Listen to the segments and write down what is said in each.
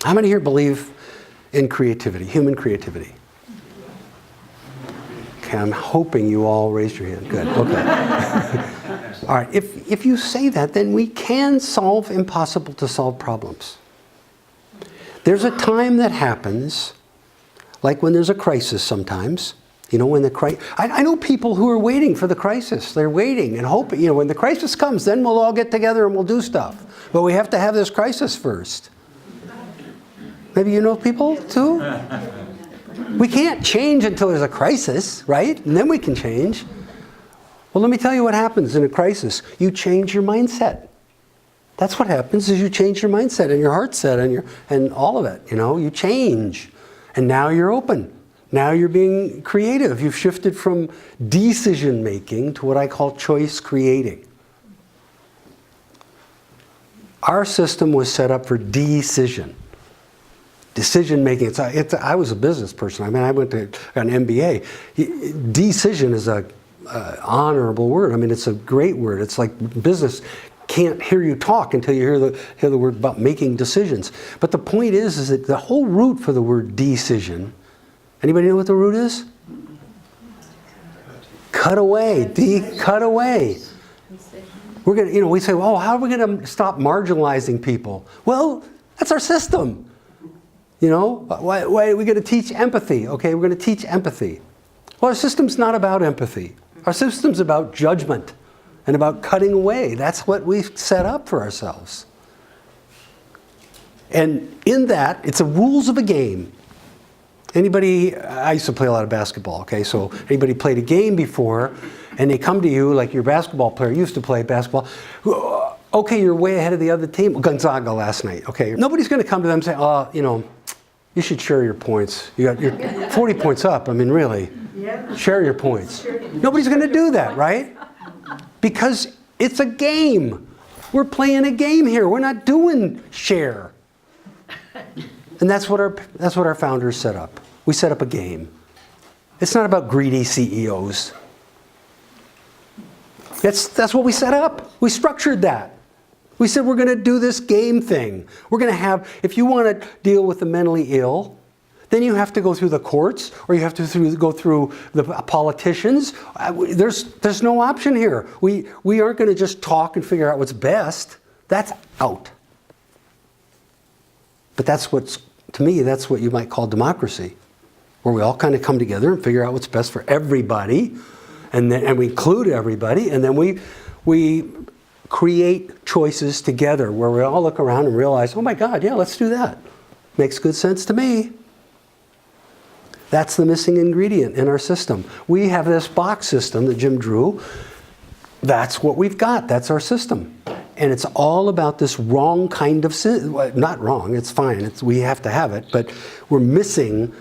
How many here believe in creativity, human creativity? Okay, I'm hoping you all raised your hand. Good, okay. All right, if you say that, then we can solve impossible to solve problems. There's a time that happens, like when there's a crisis sometimes. You know, when the I know people who are waiting for the crisis. They're waiting and hoping, you know, when the crisis comes, then we'll all get together and we'll do stuff. But we have to have this crisis first. Maybe you know people too? We can't change until there's a crisis, right? And then we can change. Well, let me tell you what happens in a crisis. You change your mindset. That's what happens, is you change your mindset and your heart set and all of it, you know, you change. And now you're open. Now you're being creative. You've shifted from decision making to what I call choice creating. Our system was set up for decision. Decision making. I was a business person. I mean, I went to an MBA. Decision is a honorable word. I mean, it's a great word. It's like business can't hear you talk until you hear the word about making decisions. But the point is that the whole root for the word decision. Anybody know what the root is? Cut away. Cut away. We're gonna, you know, we say, "Oh, how are we going to stop marginalizing people?" Well, that's our system. You know, why are we going to teach empathy? Okay, we're going to teach empathy. Well, our system's not about empathy. Our system's about judgment and about cutting away. That's what we've set up for ourselves. And in that, it's the rules of a game. Anybody, I used to play a lot of basketball, okay, so anybody played a game before and they come to you, like your basketball player used to play basketball, okay, you're way ahead of the other team. Gonzaga last night, okay. Nobody's going to come to them and say, oh, you know, you should share your points. You're 40 points up, I mean, really. Share your points. Nobody's going to do that, right? Because it's a game. We're playing a game here. We're not doing share. And that's what our founders set up. We set up a game. It's not about greedy CEOs. That's what we set up. We structured that. We said we're going to do this game thing. We're going to have, if you want to deal with the mentally ill, then you have to go through the courts, or you have to go through the politicians. There's no option here. We aren't going to just talk and figure out what's best. That's out. But to me, that's what you might call democracy, where we all kind of come together and figure out what's best for everybody, and we include everybody, and then we create choices together where we all look around and realize, oh my God, yeah, let's do that. Makes good sense to me. That's the missing ingredient in our system. We have this box system that Jim drew. That's what we've got. That's our system. And it's all about this wrong kind of, not wrong, it's fine, we have to have it, but we're missing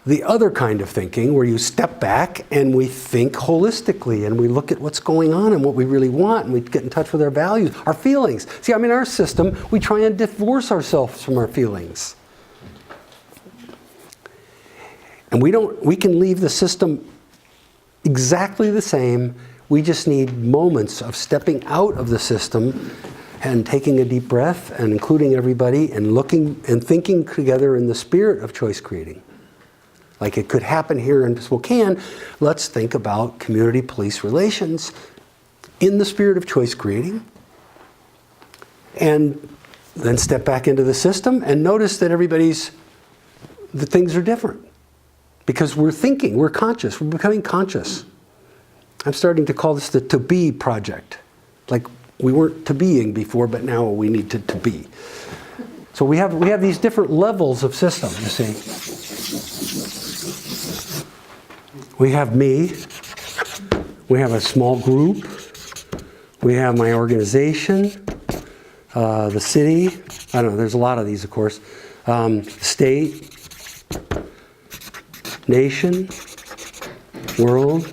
the other kind of thinking where you step back and we think holistically and we look at what's going on and what we really want, and we get in touch with our values, our feelings. See, I mean, our system, we try and divorce ourselves from our feelings. And we can leave the system exactly the same. We just need moments of stepping out of the system and taking a deep breath and including everybody and looking and thinking together in the spirit of choice creating. Like it could happen here in Spokane. Let's think about community police relations in the spirit of choice creating. And then step back into the system and notice that the things are different. Because we're thinking, we're conscious, we're becoming conscious. I'm starting to call this the to be project. Like we weren't to being before, but now we need to be. So we have these different levels of system, you see. We have me, we have a small group, we have my organization, the city, I don't know, there's a lot of these of course, state, nation, world.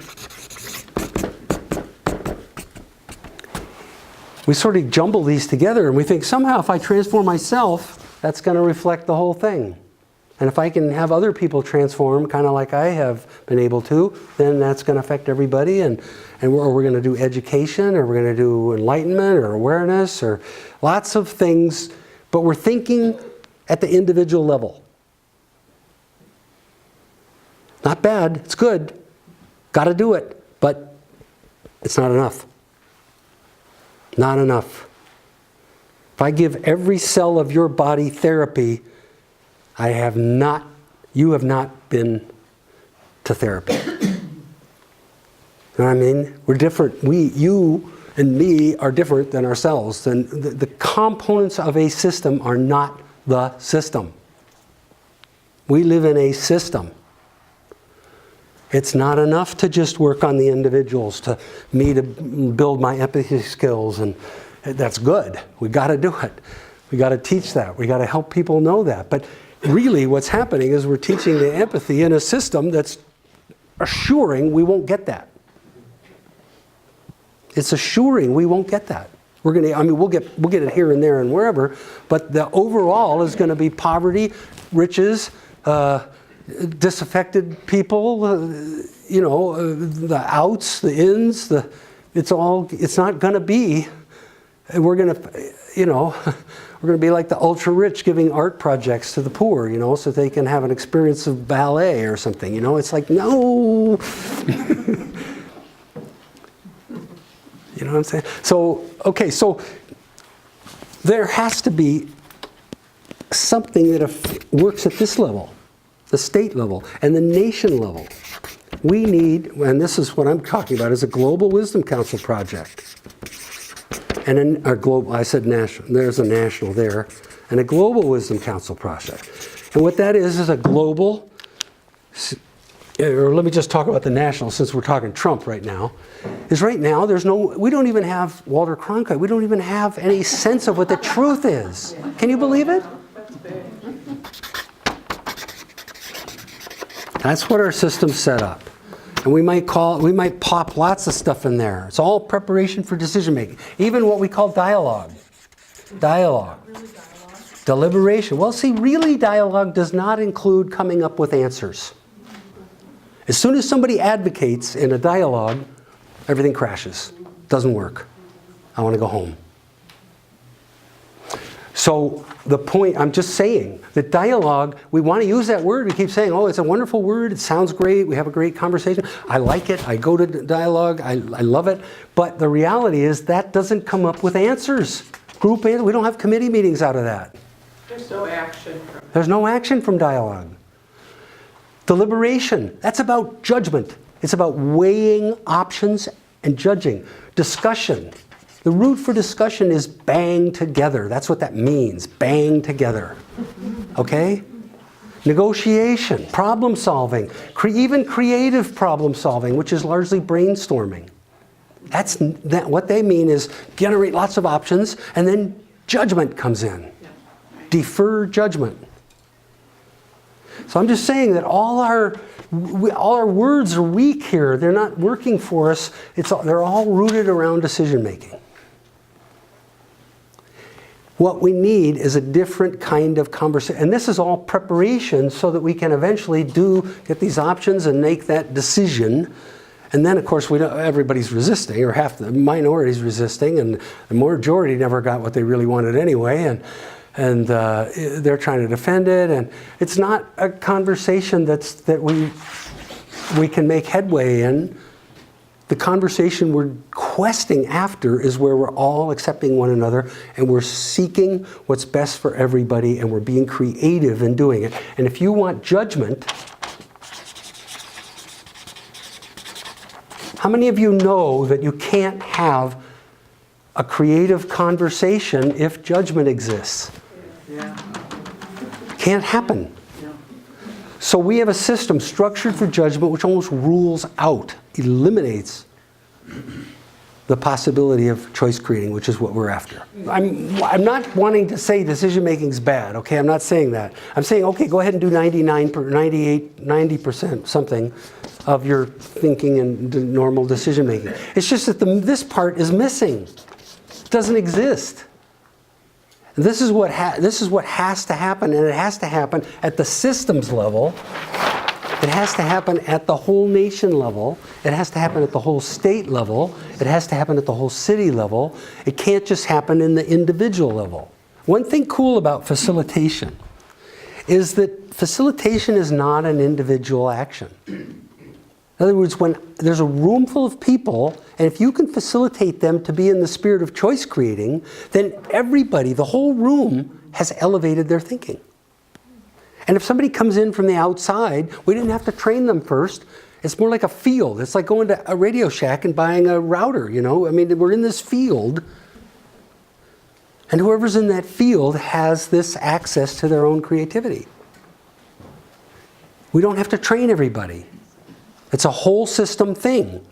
We sort of jumble these together and we think somehow if I transform myself, that's going to reflect the whole thing. And if I can have other people transform kind of like I have been able to, then that's going to affect everybody. And we're going to do education, or we're going to do enlightenment or awareness or lots of things. But we're thinking at the individual level. Not bad, it's good. Got to do it, but it's not enough. Not enough. If I give every cell of your body therapy, you have not been to therapy. You know what I mean? We're different. You and me are different than ourselves. And the components of a system are not the system. We live in a system. It's not enough to just work on the individuals, to build my empathy skills, and that's good. We got to do it. We got to teach that. We got to help people know that. But really what's happening is we're teaching the empathy in a system that's assuring we won't get that. It's assuring we won't get that. We'll get it here and there and wherever, but the overall is going to be poverty, riches, disaffected people, the outs, the ins, it's not going to be, we're going to be like the ultra rich giving art projects to the poor, so they can have an experience of ballet or something, it's like, no. You know what I'm saying? So there has to be something that works at this level, the state level, and the nation level. We need, and this is what I'm talking about, is a Global Wisdom Council project. And I said national, there's a national there, and a Global Wisdom Council project. And what that is a global, or let me just talk about the national since we're talking Trump right now, is right now we don't even have Walter Cronkite, we don't even have any sense of what the truth is. Can you believe it? That's what our system's set up. And we might pop lots of stuff in there. It's all preparation for decision making. Even what we call dialogue. Dialogue. Deliberation. Well, see, really dialogue does not include coming up with answers. As soon as somebody advocates in a dialogue, everything crashes. Doesn't work. I want to go home. So the point, I'm just saying, that dialogue, we want to use that word. We keep saying, oh, it's a wonderful word. It sounds great. We have a great conversation. I like it. I go to dialogue. I love it. But the reality is that doesn't come up with answers. Group answers. We don't have committee meetings out of that. There's no action. There's no action from dialogue. Deliberation. That's about judgment. It's about weighing options and judging. Discussion. The root for discussion is bang together. That's what that means, bang together. Okay? Negotiation, problem solving, even creative problem solving, which is largely brainstorming. What they mean is generate lots of options, and then judgment comes in. Defer judgment. So I'm just saying that all our words are weak here. They're not working for us. They're all rooted around decision making. What we need is a different kind of conversation. And this is all preparation so that we can eventually get these options and make that decision. And then, of course, everybody's resisting, or half the minority's resisting, and the majority never got what they really wanted anyway. And they're trying to defend it. And it's not a conversation that we can make headway in. The conversation we're questing after is where we're all accepting one another and we're seeking what's best for everybody and we're being creative in doing it. And if you want judgment, how many of you know that you can't have a creative conversation if judgment exists? Yeah. Can't happen. So we have a system structured for judgment which almost rules out, eliminates the possibility of choice creating, which is what we're after. I'm not wanting to say decision making is bad, okay? I'm not saying that. I'm saying, okay, go ahead and do 90% something of your thinking and normal decision making. It's just that this part is missing. It doesn't exist. This is what has to happen, and it has to happen at the systems level. It has to happen at the whole nation level. It has to happen at the whole state level. It has to happen at the whole city level. It can't just happen in the individual level. One thing cool about facilitation is that facilitation is not an individual action. In other words, when there's a room full of people, and if you can facilitate them to be in the spirit of choice creating, then everybody, the whole room, has elevated their thinking. And if somebody comes in from the outside, we didn't have to train them first. It's more like a field. It's like going to a Radio Shack and buying a router, you know? I mean, we're in this field, and whoever's in that field has this access to their own creativity. We don't have to train everybody. It's a whole system thing.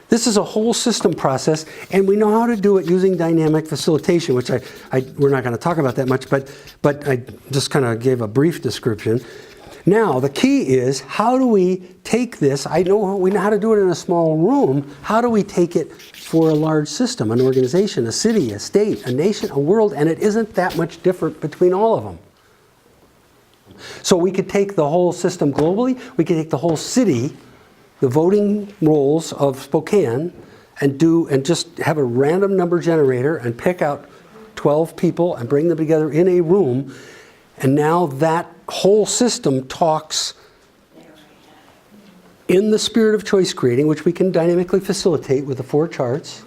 This is a whole system process, and we know how to do it using dynamic facilitation, which we're not going to talk about that much, but I just kind of gave a brief description. Now, the key is, how do we take this? We know how to do it in a small room. How do we take it for a large system, an organization, a city, a state, a nation, a world? And it isn't that much different between all of them. So we could take the whole system globally. We could take the whole city, the voting rolls of Spokane, and just have a random number generator and pick out 12 people and bring them together in a room. And now that whole system talks in the spirit of choice creating, which we can dynamically facilitate with the 4 charts.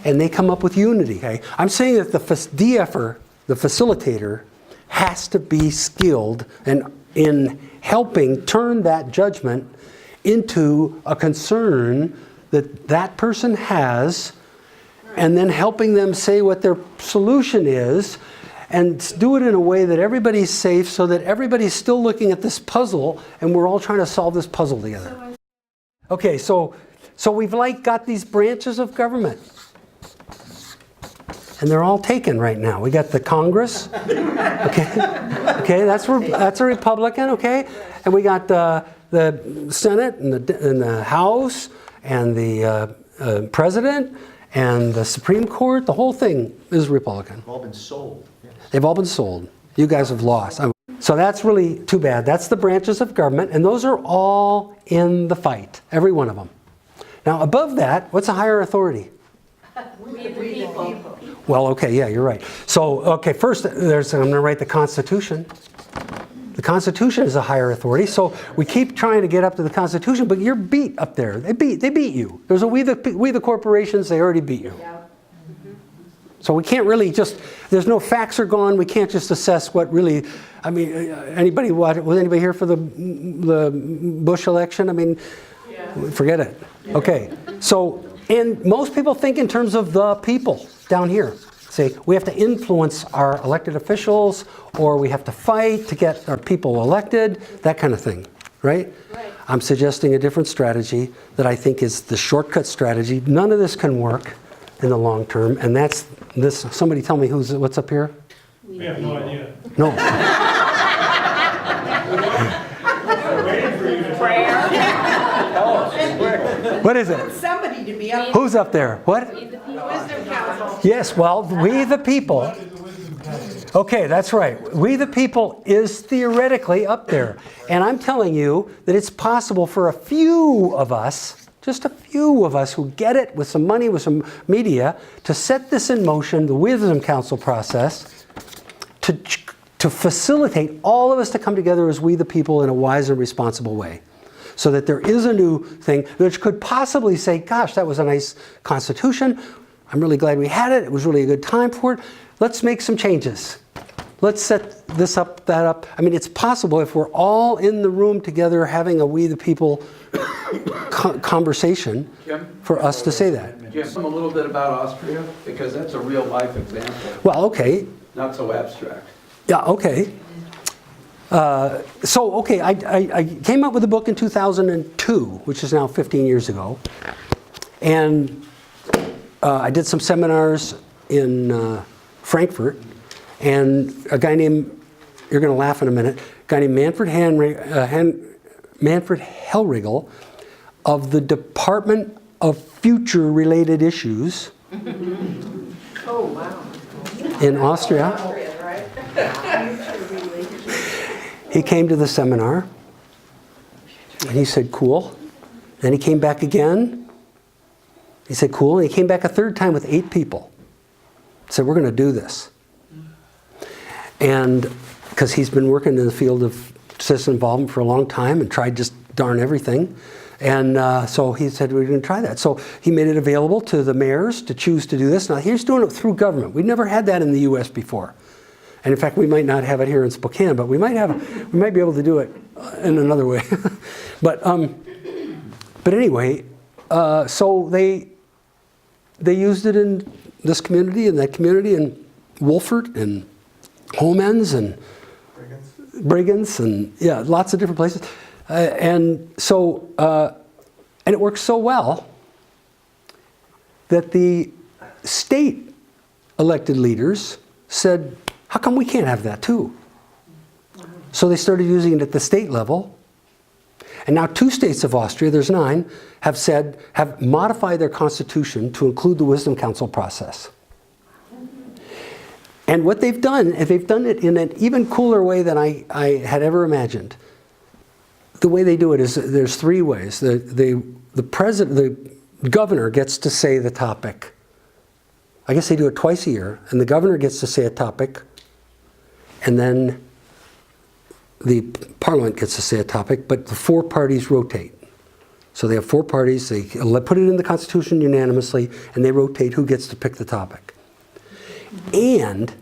And they come up with unity. Okay? I'm saying that the DFer, the facilitator, has to be skilled in helping turn that judgment into a concern that that person has, and then helping them say what their solution is, and do it in a way that everybody's safe, so that everybody's still looking at this puzzle, and we're all trying to solve this puzzle together. Okay, so we've got these branches of government, and they're all taken right now. We got the Congress, okay, that's a Republican, okay, and we got the Senate and the House and the President and the Supreme Court. The whole thing is Republican. They've all been sold. Yes. They've all been sold. You guys have lost. So that's really too bad. That's the branches of government, and those are all in the fight, every one of them. Now, above that, what's a higher authority? We the people. Well, okay, yeah, you're right. So, okay, first, I'm going to write the Constitution. The Constitution is a higher authority, so we keep trying to get up to the Constitution, but you're beat up there. They beat you. There's a we the corporations, they already beat you. Yeah. So we can't really there's no facts are gone. We can't just assess what really, I mean, was anybody here for the Bush election? I mean, forget it. Okay, so, and most people think in terms of the people down here. Say, we have to influence our elected officials, or we have to fight to get our people elected, that kind of thing, right? Right. I'm suggesting a different strategy that I think is the shortcut strategy. None of this can work in the long term, and that's this. Somebody tell me what's up here? We have no idea. No. We're waiting for you to Prayer. What is it? Somebody to be up. Who's up there? What? Wisdom Council. Yes, well, we the people. Okay, that's right. We the people is theoretically up there. And I'm telling you that it's possible for a few of us, just a few of us who get it with some money, with some media, to set this in motion, the Wisdom Council process, to facilitate all of us to come together as we the people in a wise and responsible way. So that there is a new thing which could possibly say, gosh, that was a nice Constitution. I'm really glad we had it. It was really a good time for it. Let's make some changes. Let's set this up, that up. I mean, it's possible if we're all in the room together having a we the people conversation for us to say that. Jim, a little bit about Austria, because that's a real life example, Well, okay. not so abstract. Yeah, okay. I came up with a book in 2002, which is now 15 years ago. And I did some seminars in Frankfurt. And a guy named, you're going to laugh in a minute, a guy named Manfred Hellriegel of the Department of Future-Related Issues Oh, wow. in Austria. Austria, right? He came to the seminar, and he said, cool. Then he came back again. He said, cool. And he came back a third time with 8 people. Said, we're going to do this. And because he's been working in the field of citizen involvement for a long time and tried just darn everything. And so he said, we're going to try that. So he made it available to the mayors to choose to do this. Now, he's doing it through government. We've never had that in the U.S. before. And in fact, we might not have it here in Spokane, but we might be able to do it in another way. But anyway, so they used it in this community and that community, and Wolford and Homens and Brigands and yeah, lots of different places. And it works so well that the state elected leaders said, how come we can't have that too? So they started using it at the state level. And now 2 states of Austria, there's 9, have modified their constitution to include the Wisdom Council process. And what they've done is they've done it in an even cooler way than I had ever imagined. The way they do it is there's 3 ways. The governor gets to say the topic. I guess they do it twice a year, and the governor gets to say a topic, and then the parliament gets to say a topic, but the 4 parties rotate. So they have 4 parties, they put it in the Constitution unanimously, and they rotate who gets to pick the topic. And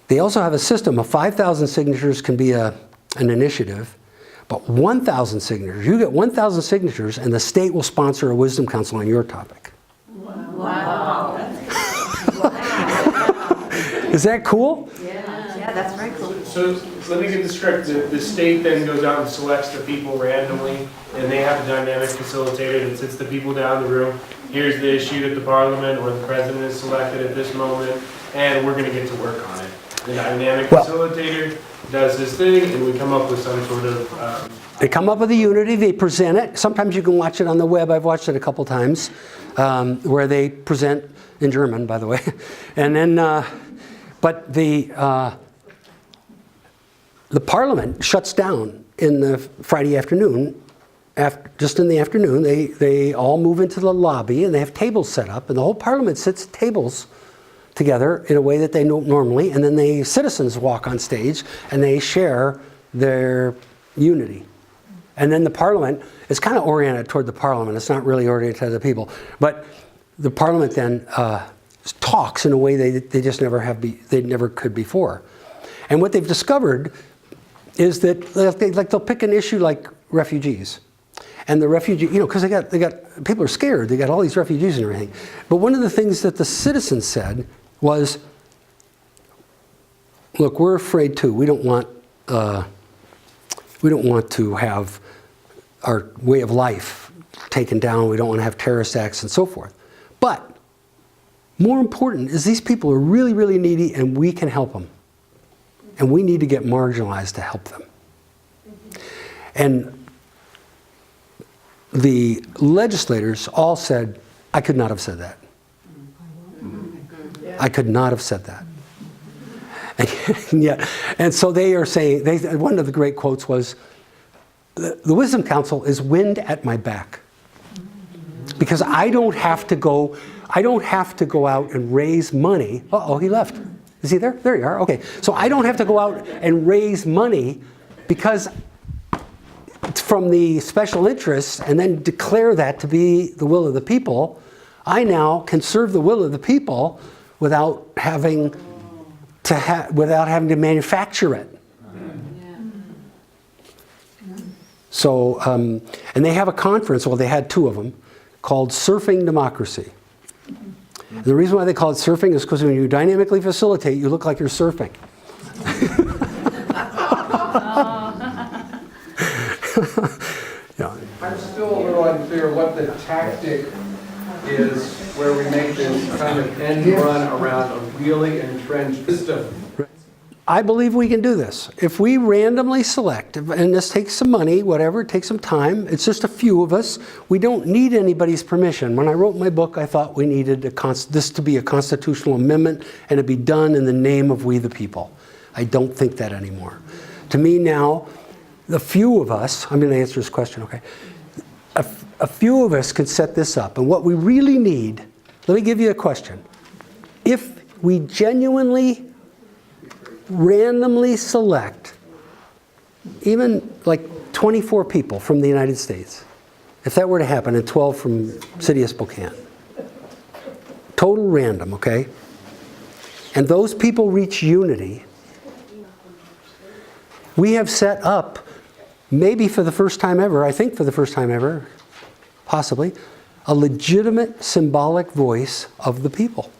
they also have a system of 5,000 signatures can be an initiative, but 1,000 signatures, you get 1,000 signatures and the state will sponsor a wisdom council on your topic. Wow. Is that cool? Yeah, that's very cool. So let me get this correct. The state then goes out and selects the people randomly, and they have a dynamic facilitator that sits the people down in the room. Here's the issue that the parliament or the president is selected at this moment, and we're going to get to work on it. The dynamic facilitator does this thing, and we come up with some sort of... They come up with a unity, they present it. Sometimes you can watch it on the web. I've watched it a couple times, where they present, in German, by the way. And then, but the parliament shuts down in the Friday afternoon. Just in the afternoon, they all move into the lobby, and they have tables set up, and the whole parliament sits at tables together in a way that they don't normally, and then the citizens walk on stage and they share their unity. And then the parliament is kind of oriented toward the parliament. It's not really oriented to the people. But the parliament then talks in a way they just never have, they never could before. And what they've discovered is that they'll pick an issue like refugees. And the refugee, because they got people are scared. They got all these refugees and everything. But one of the things that the citizens said was, look, we're afraid too. We don't want to have our way of life taken down. We don't want to have terrorist acts and so forth. But more important is these people are really, really needy, and we can help them. And we need to get marginalized to help them. And the legislators all said, I could not have said that. I could not have said that. And so they are saying, one of the great quotes was, the Wisdom Council is wind at my back. Because I don't have to go out and raise money. Uh-oh, he left. Is he there? There you are. Okay. So I don't have to go out and raise money because from the special interests and then declare that to be the will of the people. I now can serve the will of the people without having to manufacture it. So, and they have a conference, well, they had 2 of them, called Surfing Democracy. And the reason why they call it surfing is because when you dynamically facilitate, you look like you're surfing. Yeah. I'm still a little unclear what the tactic is where we make this kind of end run around a really entrenched system. I believe we can do this. If we randomly select, and this takes some money, whatever, it takes some time, it's just a few of us, we don't need anybody's permission. When I wrote my book, I thought we needed this to be a constitutional amendment and to be done in the name of we the people. I don't think that anymore. To me now, the few of us, I'm going to answer this question, okay? A few of us can set this up. And what we really need, let me give you a question. If we genuinely randomly select even like 24 people from the United States, if that were to happen, and 12 from city of Spokane, total random, okay? And those people reach unity, we have set up, maybe for the first time ever, I think for the first time ever, possibly, a legitimate symbolic voice of the people.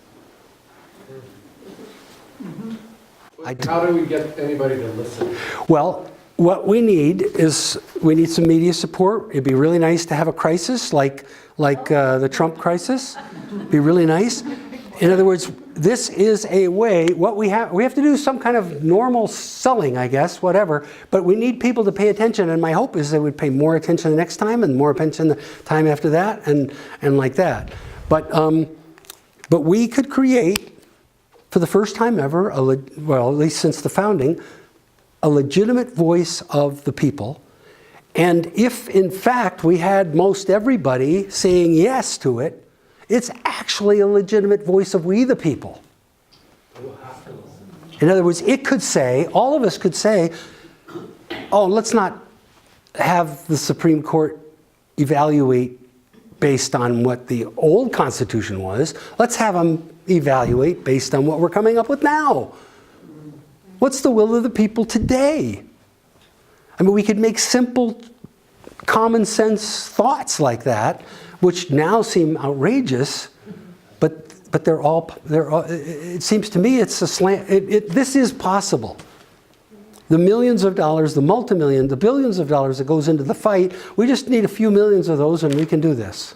How do we get anybody to listen? Well, what we need is, we need some media support. It'd be really nice to have a crisis like the Trump crisis. It'd be really nice. In other words, this is a way, what we have to do some kind of normal selling, I guess, whatever, but we need people to pay attention, and my hope is they would pay more attention the next time and more attention the time after that and like that. But we could create, for the first time ever, well, at least since the founding, a legitimate voice of the people. And if, in fact, we had most everybody saying yes to it, it's actually a legitimate voice of we the people. In other words, it could say, all of us could say, oh, let's not have the Supreme Court evaluate based on what the old Constitution was. Let's have them evaluate based on what we're coming up with now. What's the will of the people today? I mean, we could make simple, common sense thoughts like that, which now seem outrageous, but they're all, it seems to me it's a slant, this is possible. The millions of dollars, the multi-million, the billions of dollars that goes into the fight, we just need a few millions of those and we can do this.